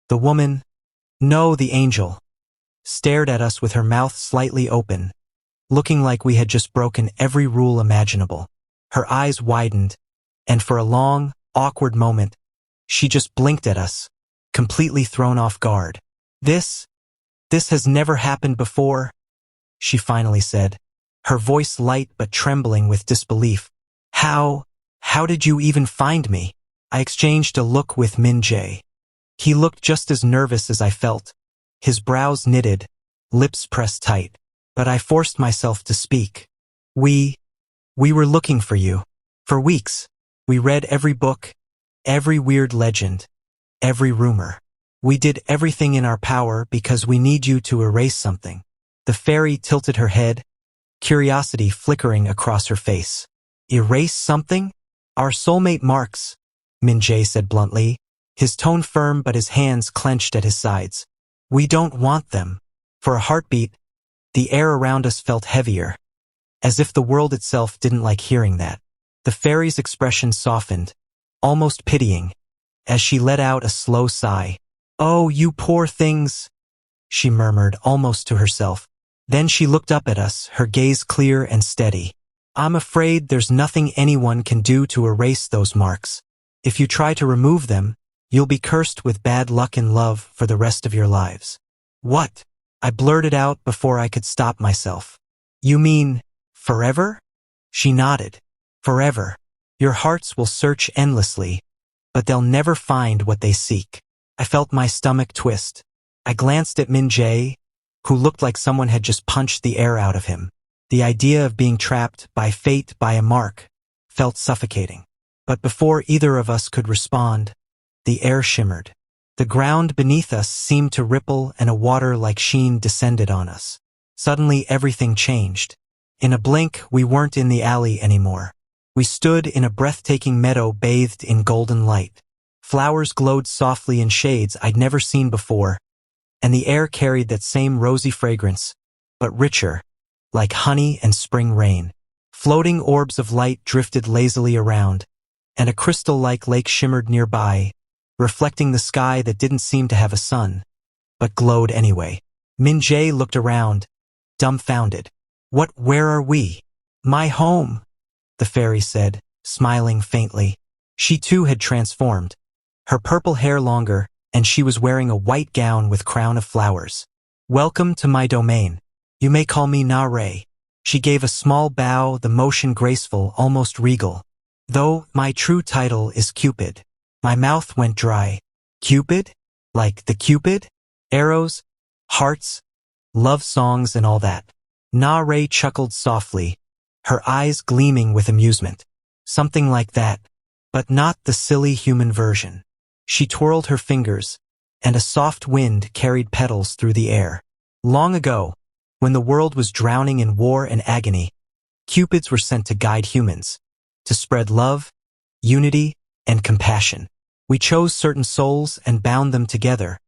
The woman, no, the angel, stared at us with her mouth slightly open, looking like we had just broken every rule imaginable. Her eyes widened, and for a long, awkward moment, she just blinked at us, completely thrown off guard. This has never happened before, she finally said, her voice light but trembling with disbelief. How did you even find me? I exchanged a look with Minjae. He looked just as nervous as I felt, his brows knitted, lips pressed tight, but I forced myself to speak. We were looking for you. For weeks, we read every book, every weird legend, every rumor. We did everything in our power because we need you to erase something. The fairy tilted her head, curiosity flickering across her face. Erase something? Our soulmate marks, Minjae said bluntly, his tone firm but his hands clenched at his sides. We don't want them. For a heartbeat, the air around us felt heavier, as if the world itself didn't like hearing that. The fairy's expression softened, almost pitying, as she let out a slow sigh. Oh, you poor things, she murmured almost to herself. Then she looked up at us, her gaze clear and steady. I'm afraid there's nothing anyone can do to erase those marks. If you try to remove them, you'll be cursed with bad luck in love for the rest of your lives. What? I blurted out before I could stop myself. You mean, forever? She nodded. Forever. Your hearts will search endlessly, but they'll never find what they seek. I felt my stomach twist. I glanced at Minjae, who looked like someone had just punched the air out of him. The idea of being trapped by fate by a mark felt suffocating. But before either of us could respond, the air shimmered. The ground beneath us seemed to ripple and a water like sheen descended on us. Suddenly everything changed. In a blink, we weren't in the alley anymore. We stood in a breathtaking meadow bathed in golden light. Flowers glowed softly in shades I'd never seen before, and the air carried that same rosy fragrance, but richer, like honey and spring rain. Floating orbs of light drifted lazily around, and a crystal-like lake shimmered nearby, reflecting the sky that didn't seem to have a sun, but glowed anyway. Minjae looked around, dumbfounded. Where are we? My home, the fairy said, smiling faintly. She too had transformed, her purple hair longer, and she was wearing a white gown with crown of flowers. Welcome to my domain. You may call me Narration. She gave a small bow, the motion graceful, almost regal. Though my true title is Cupid. My mouth went dry. Cupid? Like the Cupid? Arrows? Hearts? Love songs and all that. Narration chuckled softly, her eyes gleaming with amusement. Something like that, but not the silly human version. She twirled her fingers, and a soft wind carried petals through the air. Long ago, when the world was drowning in war and agony, Cupids were sent to guide humans, to spread love, unity, and compassion. We chose certain souls and bound them together,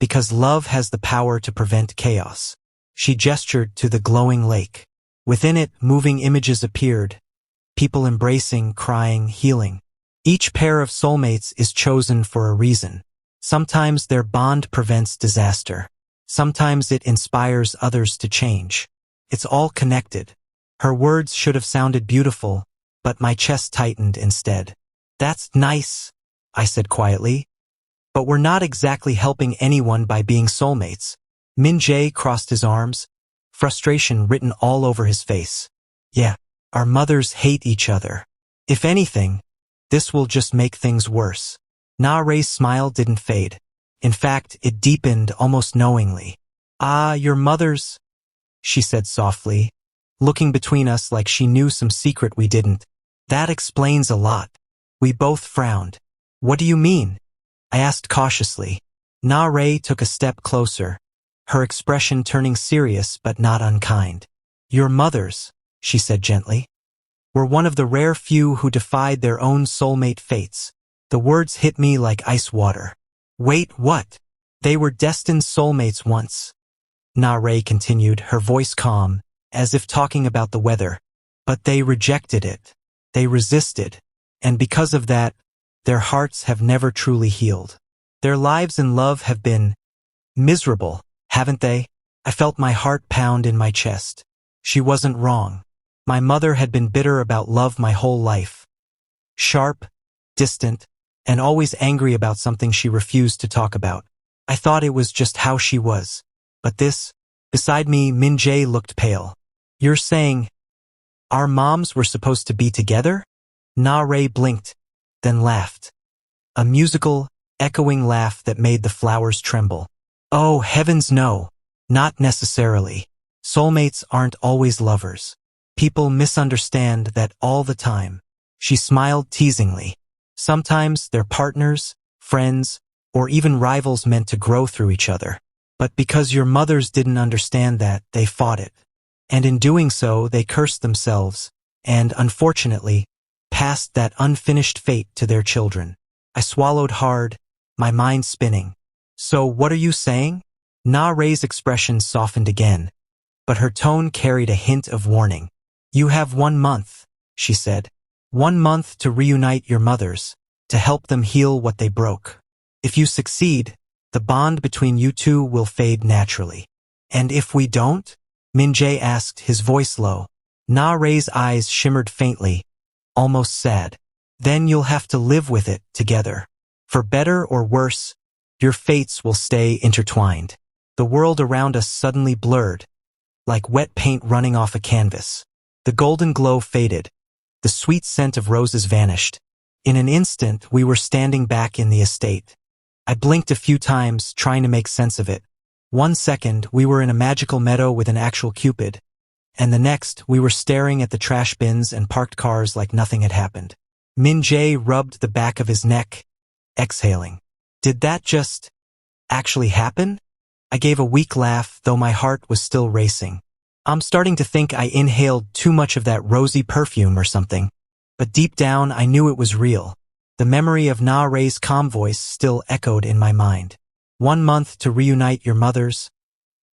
because love has the power to prevent chaos. She gestured to the glowing lake. Within it, moving images appeared, people embracing, crying, healing. Each pair of soulmates is chosen for a reason. Sometimes their bond prevents disaster. Sometimes it inspires others to change. It's all connected. Her words should have sounded beautiful, but my chest tightened instead. That's nice, I said quietly. But we're not exactly helping anyone by being soulmates. Minjae crossed his arms, frustration written all over his face. Yeah, our mothers hate each other. If anything, this will just make things worse. Nara's smile didn't fade. In fact, it deepened almost knowingly. Ah, your mothers, she said softly, looking between us like she knew some secret we didn't. That explains a lot. We both frowned. What do you mean? I asked cautiously. Nara took a step closer, her expression turning serious but not unkind. Your mothers, she said gently, were one of the rare few who defied their own soulmate fates. The words hit me like ice water. Wait, what? They were destined soulmates once. Nara continued, her voice calm, as if talking about the weather. But they rejected it. They resisted. And because of that, their hearts have never truly healed. Their lives and love have been miserable, haven't they? I felt my heart pound in my chest. She wasn't wrong. My mother had been bitter about love my whole life. Sharp, distant, and always angry about something she refused to talk about. I thought it was just how she was. But this, beside me, Minjae looked pale. You're saying our moms were supposed to be together? Na-Rae blinked, then laughed. A musical, echoing laugh that made the flowers tremble. Oh, heavens no, not necessarily. Soulmates aren't always lovers. People misunderstand that all the time. She smiled teasingly. Sometimes they're partners, friends, or even rivals meant to grow through each other. But because your mothers didn't understand that, they fought it. And in doing so, they cursed themselves, and, unfortunately, passed that unfinished fate to their children. I swallowed hard, my mind spinning. So what are you saying? Na-Rae's expression softened again, but her tone carried a hint of warning. You have 1 month, she said. 1 month to reunite your mothers, to help them heal what they broke. If you succeed, the bond between you two will fade naturally. And if we don't? Minjae asked, his voice low. Na-Rae's eyes shimmered faintly, almost sad. Then you'll have to live with it together. For better or worse, your fates will stay intertwined. The world around us suddenly blurred, like wet paint running off a canvas. The golden glow faded. The sweet scent of roses vanished. In an instant, we were standing back in the estate. I blinked a few times, trying to make sense of it. 1 second, we were in a magical meadow with an actual Cupid. And the next, we were staring at the trash bins and parked cars like nothing had happened. Minjae rubbed the back of his neck, exhaling. Did that just actually happen? I gave a weak laugh, though my heart was still racing. I'm starting to think I inhaled too much of that rosy perfume or something. But deep down, I knew it was real. The memory of Na-Rae's calm voice still echoed in my mind. 1 month to reunite your mothers,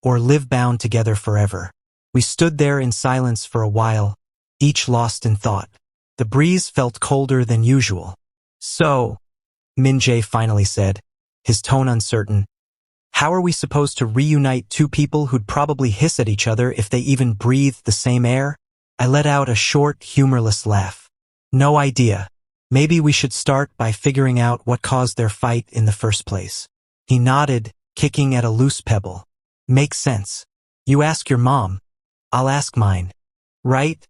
or live bound together forever. We stood there in silence for a while, each lost in thought. The breeze felt colder than usual. So, Minjae finally said, his tone uncertain, how are we supposed to reunite two people who'd probably hiss at each other if they even breathed the same air? I let out a short, humorless laugh. No idea. Maybe we should start by figuring out what caused their fight in the first place. He nodded, kicking at a loose pebble. Makes sense. You ask your mom. I'll ask mine. Right?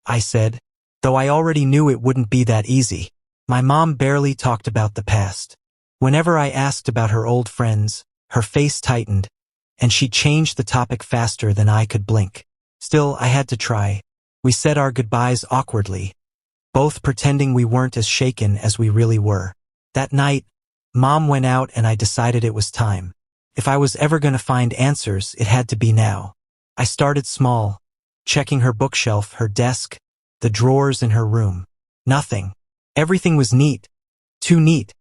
I said, though I already knew it wouldn't be that easy. My mom barely talked about the past. Whenever I asked about her old friends, her face tightened, and she changed the topic faster than I could blink. Still, I had to try. We said our goodbyes awkwardly, both pretending we weren't as shaken as we really were. That night, Mom went out and I decided it was time. If I was ever going to find answers, it had to be now. I started small, checking her bookshelf, her desk, the drawers in her room. Nothing. Everything was neat. Too neat.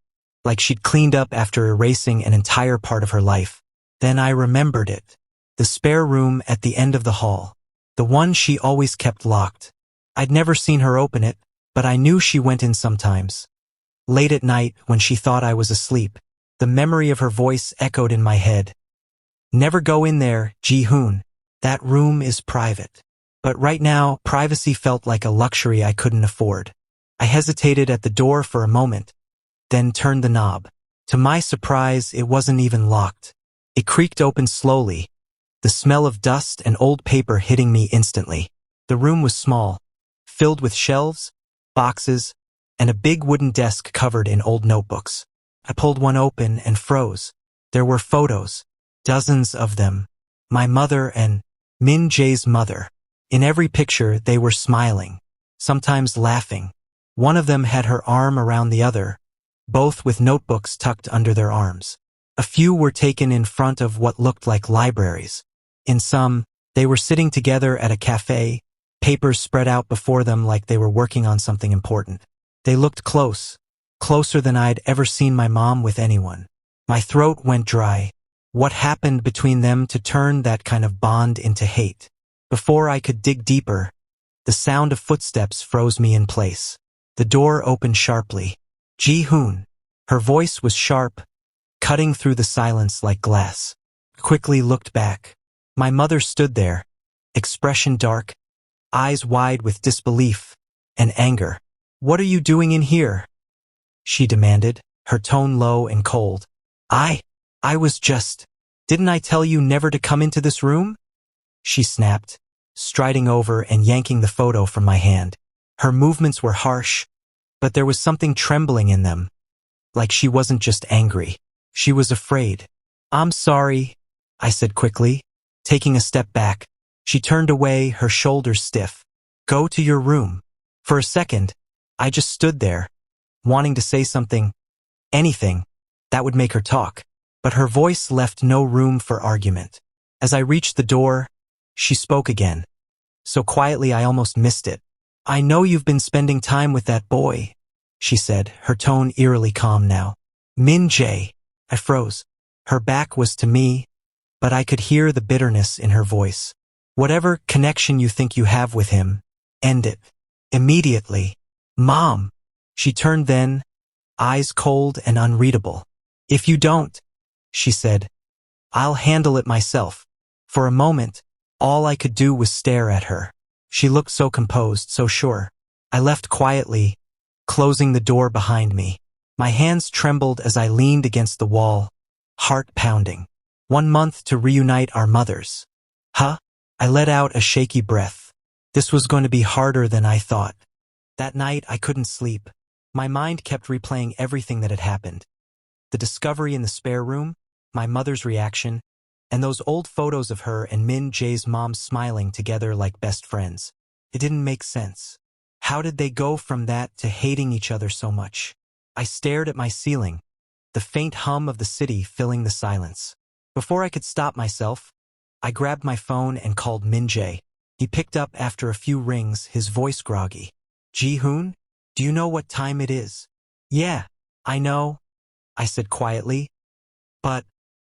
Like she'd cleaned up after erasing an entire part of her life. Then I remembered it. The spare room at the end of the hall. The one she always kept locked. I'd never seen her open it, but I knew she went in sometimes. Late at night, when she thought I was asleep, the memory of her voice echoed in my head. Never go in there, Ji Hoon. That room is private. But right now, privacy felt like a luxury I couldn't afford. I hesitated at the door for a moment, then turned the knob. To my surprise, it wasn't even locked. It creaked open slowly, the smell of dust and old paper hitting me instantly. The room was small, filled with shelves, boxes, and a big wooden desk covered in old notebooks. I pulled one open and froze. There were photos, dozens of them. My mother and Minjae's mother. In every picture, they were smiling, sometimes laughing. One of them had her arm around the other, both with notebooks tucked under their arms. A few were taken in front of what looked like libraries. In some, they were sitting together at a cafe, papers spread out before them like they were working on something important. They looked close, closer than I'd ever seen my mom with anyone. My throat went dry. What happened between them to turn that kind of bond into hate? Before I could dig deeper, the sound of footsteps froze me in place. The door opened sharply. Ji Hoon. Her voice was sharp, cutting through the silence like glass. Quickly looked back. My mother stood there, expression dark, eyes wide with disbelief and anger. "What are you doing in here?" she demanded, her tone low and cold. I was just… Didn't I tell you never to come into this room?" she snapped, striding over and yanking the photo from my hand. Her movements were harsh, but there was something trembling in them, like she wasn't just angry. She was afraid. "I'm sorry," I said quickly, taking a step back. She turned away, her shoulders stiff. "Go to your room." For a second, I just stood there, wanting to say something, anything, that would make her talk. But her voice left no room for argument. As I reached the door, she spoke again. So quietly I almost missed it. "I know you've been spending time with that boy," she said, her tone eerily calm now. "Minjae." I froze. Her back was to me, but I could hear the bitterness in her voice. "Whatever connection you think you have with him, end it. Immediately." "Mom." She turned then, eyes cold and unreadable. "If you don't," she said, "I'll handle it myself." For a moment, all I could do was stare at her. She looked so composed, so sure. I left quietly, closing the door behind me. My hands trembled as I leaned against the wall, heart pounding. 1 month to reunite our mothers. Huh? I let out a shaky breath. This was going to be harder than I thought. That night I couldn't sleep. My mind kept replaying everything that had happened. The discovery in the spare room, my mother's reaction, and those old photos of her and Minjae's mom smiling together like best friends. It didn't make sense. How did they go from that to hating each other so much? I stared at my ceiling, the faint hum of the city filling the silence. Before I could stop myself, I grabbed my phone and called Minjae. He picked up after a few rings, his voice groggy. "Ji Hoon, do you know what time it is?" "Yeah, I know," I said quietly. "But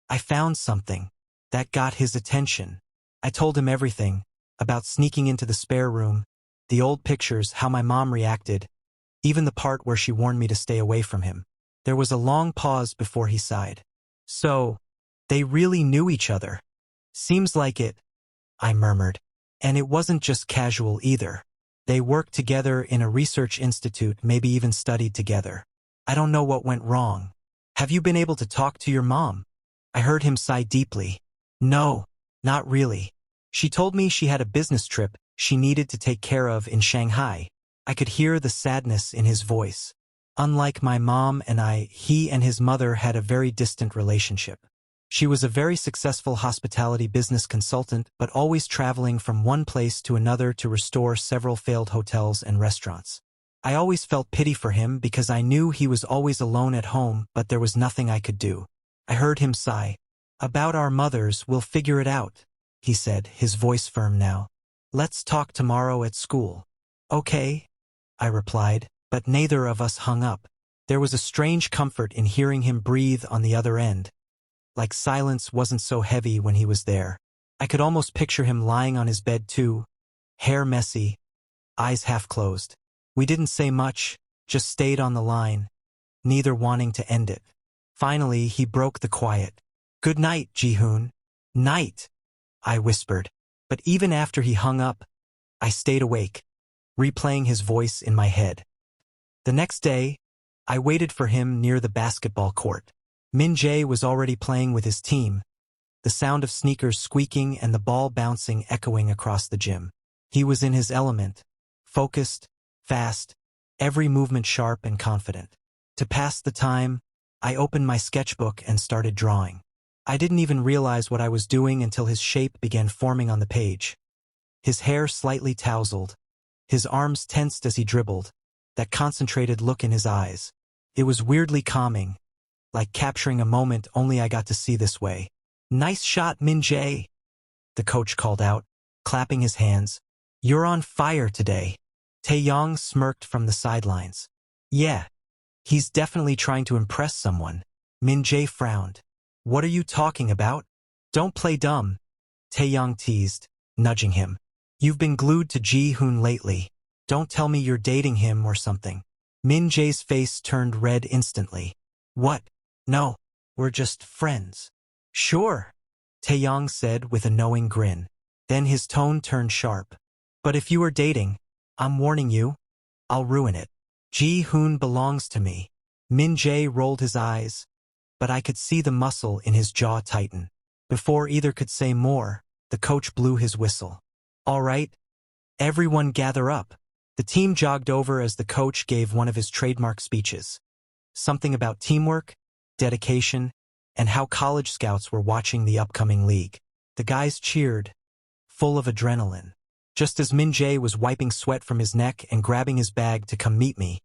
I found something that got his attention." I told him everything, about sneaking into the spare room, the old pictures, how my mom reacted, even the part where she warned me to stay away from him. There was a long pause before he sighed. "So, they really knew each other." "Seems like it," I murmured. "And it wasn't just casual either. They worked together in a research institute, maybe even studied together. I don't know what went wrong. Have you been able to talk to your mom?" I heard him sigh deeply. "No, not really. She told me she had a business trip she needed to take care of in Shanghai." I could hear the sadness in his voice. Unlike my mom and I, he and his mother had a very distant relationship. She was a very successful hospitality business consultant, but always traveling from one place to another to restore several failed hotels and restaurants. I always felt pity for him because I knew he was always alone at home, but there was nothing I could do. I heard him sigh. "About our mothers, we'll figure it out," he said, his voice firm now. "Let's talk tomorrow at school." "Okay," I replied, but neither of us hung up. There was a strange comfort in hearing him breathe on the other end. Like silence wasn't so heavy when he was there. I could almost picture him lying on his bed too, hair messy, eyes half closed. We didn't say much, just stayed on the line, neither wanting to end it. Finally, he broke the quiet. "Good night, Ji Hoon." "Night," I whispered. But even after he hung up, I stayed awake, replaying his voice in my head. The next day, I waited for him near the basketball court. Minjae was already playing with his team, the sound of sneakers squeaking and the ball bouncing echoing across the gym. He was in his element, focused, fast, every movement sharp and confident. To pass the time, I opened my sketchbook and started drawing. I didn't even realize what I was doing until his shape began forming on the page. His hair slightly tousled, his arms tensed as he dribbled, that concentrated look in his eyes. It was weirdly calming, like capturing a moment only I got to see this way. "Nice shot, Minjae," the coach called out, clapping his hands. "You're on fire today." Tae Yang smirked from the sidelines. "Yeah, he's definitely trying to impress someone." Minjae frowned. "What are you talking about?" "Don't play dumb," Tae Yang teased, nudging him. "You've been glued to Ji Hoon lately. Don't tell me you're dating him or something." Minjae's face turned red instantly. "What? No, We're just friends. Sure, Tae Yang said with a knowing grin. Then his tone turned sharp. But if you are dating, I'm warning you, I'll ruin it. Ji Hoon belongs to me. Minjae rolled his eyes, but I could see the muscle in his jaw tighten. Before either could say more, the coach blew his whistle. All right, everyone gather up. The team jogged over as the coach gave one of his trademark speeches. Something about teamwork, dedication, and how college scouts were watching the upcoming league. The guys cheered, full of adrenaline. Just as Minjae was wiping sweat from his neck and grabbing his bag to come meet me,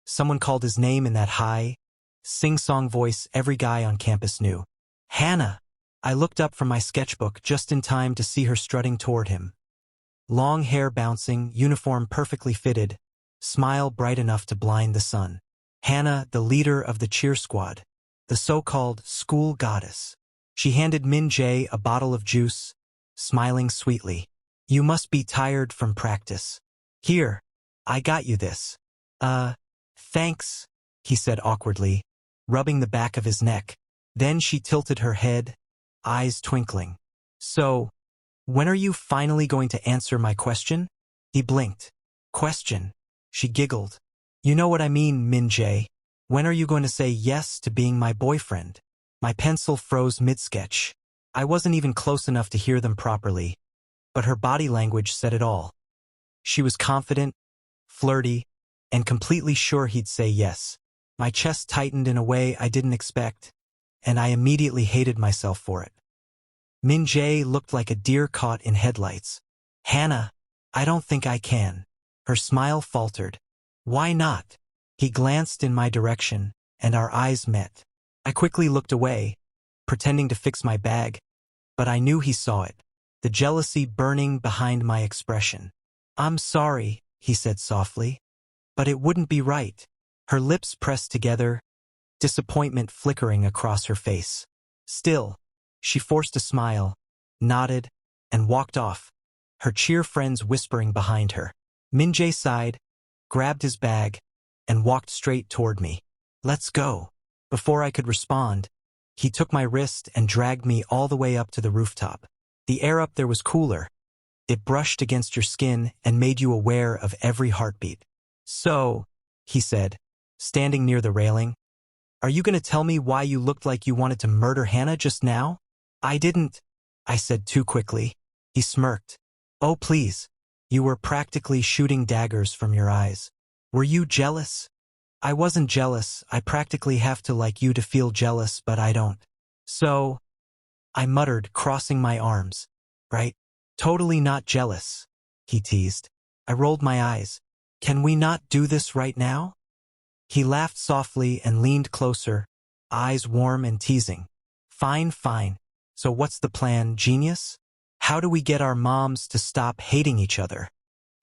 someone called his name in that high, sing-song voice every guy on campus knew. Hannah! I looked up from my sketchbook just in time to see her strutting toward him. Long hair bouncing, uniform perfectly fitted, smile bright enough to blind the sun. Hannah, the leader of the cheer squad, the so-called school goddess. She handed Minjae a bottle of juice, smiling sweetly. You must be tired from practice. Here, I got you this. Thanks, he said awkwardly, rubbing the back of his neck. Then she tilted her head, eyes twinkling. So, when are you finally going to answer my question? He blinked. Question. She giggled. You know what I mean, Minjae. When are you going to say yes to being my boyfriend? My pencil froze mid-sketch. I wasn't even close enough to hear them properly, but her body language said it all. She was confident, flirty, and completely sure he'd say yes. My chest tightened in a way I didn't expect, and I immediately hated myself for it. Minjae looked like a deer caught in headlights. Hannah, I don't think I can. Her smile faltered. Why not? He glanced in my direction, and our eyes met. I quickly looked away, pretending to fix my bag, but I knew he saw it, the jealousy burning behind my expression. I'm sorry, he said softly, but it wouldn't be right. Her lips pressed together, disappointment flickering across her face. Still, she forced a smile, nodded, and walked off, her cheer friends whispering behind her. Minjae sighed, grabbed his bag, and walked straight toward me. Let's go. Before I could respond, he took my wrist and dragged me all the way up to the rooftop. The air up there was cooler. It brushed against your skin and made you aware of every heartbeat. So, he said, standing near the railing, are you going to tell me why you looked like you wanted to murder Hannah just now? I didn't, I said too quickly. He smirked. Oh, please. You were practically shooting daggers from your eyes. Were you jealous? I wasn't jealous. I practically have to like you to feel jealous, but I don't. So, I muttered, crossing my arms. Right? Totally not jealous, he teased. I rolled my eyes. Can we not do this right now? He laughed softly and leaned closer, eyes warm and teasing. Fine, fine. So what's the plan, genius? How do we get our moms to stop hating each other?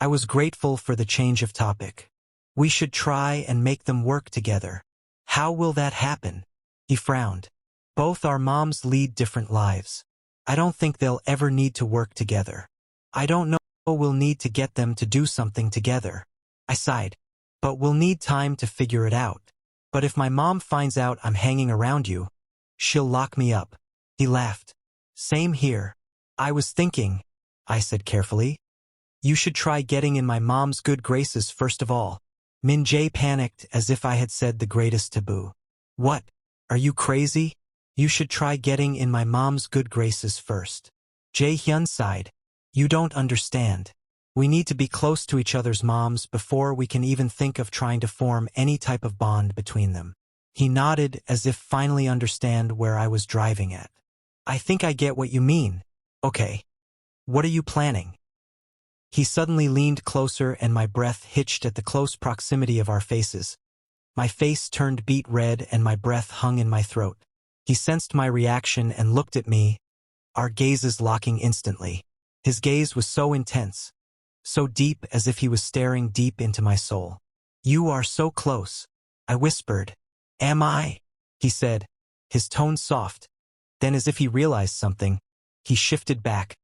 I was grateful for the change of topic. We should try and make them work together. How will that happen? He frowned. Both our moms lead different lives. I don't think they'll ever need to work together. I don't know we'll need to get them to do something together. I sighed. But we'll need time to figure it out. But if my mom finds out I'm hanging around you, she'll lock me up. He laughed. Same here. I was thinking, I said carefully. You should try getting in my mom's good graces first of all. Minjae panicked as if I had said the greatest taboo. What? Are you crazy? You should try getting in my mom's good graces first. Ji Hoon sighed. You don't understand. We need to be close to each other's moms before we can even think of trying to form any type of bond between them. He nodded as if finally understand where I was driving at. I think I get what you mean. Okay. What are you planning? He suddenly leaned closer and my breath hitched at the close proximity of our faces. My face turned beet red and my breath hung in my throat. He sensed my reaction and looked at me, our gazes locking instantly. His gaze was so intense, so deep as if he was staring deep into my soul. You are so close, I whispered. Am I? He said, his tone soft. Then as if he realized something, he shifted back,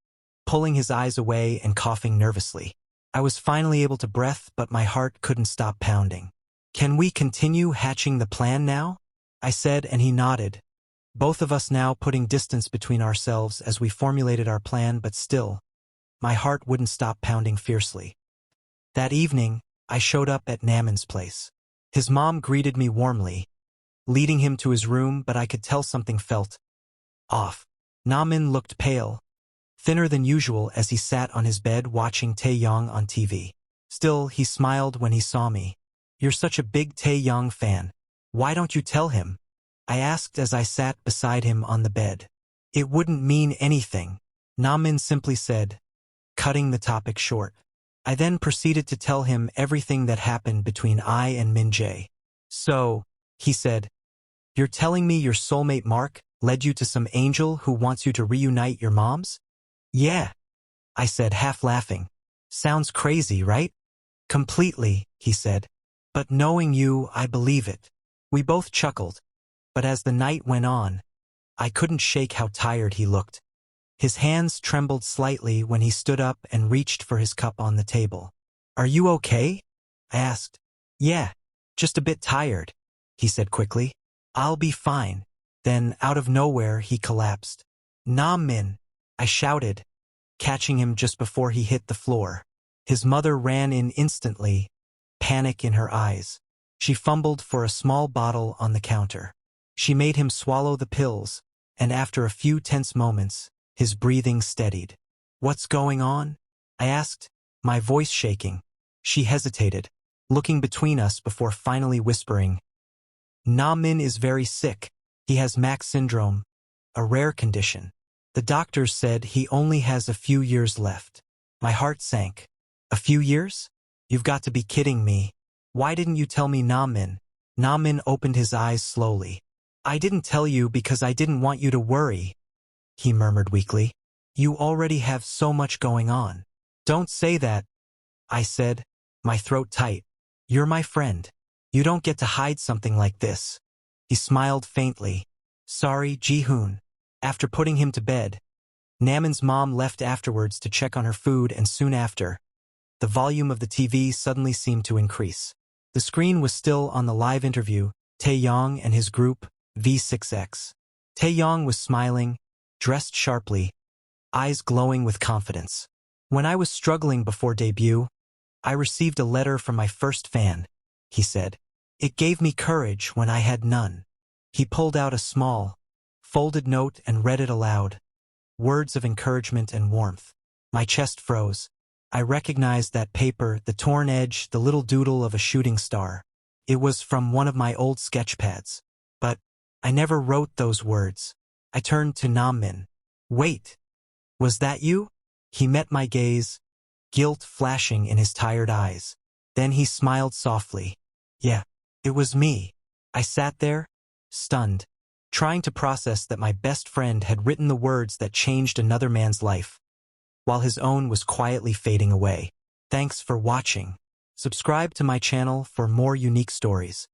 pulling his eyes away and coughing nervously. I was finally able to breathe, but my heart couldn't stop pounding. Can we continue hatching the plan now? I said, and he nodded. both of us now putting distance between ourselves as we formulated our plan, but still, my heart wouldn't stop pounding fiercely. That evening, I showed up at Nammin's place. His mom greeted me warmly, leading him to his room, but I could tell something felt off. Nammin looked pale, thinner than usual as he sat on his bed watching Tae Yang on TV. Still, he smiled when he saw me. "You're such a big Tae Yang fan. Why don't you tell him?" I asked as I sat beside him on the bed. "It wouldn't mean anything," Nammin simply said, cutting the topic short. I then proceeded to tell him everything that happened between I and Minjae. "So," he said, "you're telling me your soulmate Mark led you to some angel who wants you to reunite your moms?" "Yeah," I said, half laughing. "Sounds crazy, right?" "Completely," he said. "But knowing you, I believe it." We both chuckled, but as the night went on, I couldn't shake how tired he looked. His hands trembled slightly when he stood up and reached for his cup on the table. "Are you okay?" I asked. "Yeah, just a bit tired," he said quickly. "I'll be fine." Then, out of nowhere, he collapsed. "Nammin!" I shouted, catching him just before he hit the floor. His mother ran in instantly, panic in her eyes. She fumbled for a small bottle on the counter. She made him swallow the pills, and after a few tense moments, his breathing steadied. "What's going on?" I asked, my voice shaking. She hesitated, looking between us before finally whispering, "Nammin is very sick. He has Max syndrome, a rare condition. The doctors said he only has a few years left." My heart sank. "A few years? You've got to be kidding me. Why didn't you tell me, Nammin?" Nammin opened his eyes slowly. "I didn't tell you because I didn't want you to worry," he murmured weakly. "You already have so much going on." "Don't say that," I said, my throat tight. "You're my friend. You don't get to hide something like this." He smiled faintly. "Sorry, Ji Hoon." After putting him to bed, Nammin's mom left afterwards to check on her food, and soon after, the volume of the TV suddenly seemed to increase. The screen was still on the live interview, Tae Yang and his group, V6X. Tae Yang was smiling, dressed sharply, eyes glowing with confidence. "When I was struggling before debut, I received a letter from my first fan," he said. "It gave me courage when I had none." He pulled out a small, folded note and read it aloud. Words of encouragement and warmth. My chest froze. I recognized that paper, the torn edge, the little doodle of a shooting star. It was from one of my old sketch pads. But I never wrote those words. I turned to Nammin. "Wait, was that you?" He met my gaze, guilt flashing in his tired eyes. Then he smiled softly. "Yeah, it was me." I sat there, stunned, trying to process that my best friend had written the words that changed another man's life, while his own was quietly fading away. Thanks for watching. Subscribe to my channel for more unique stories.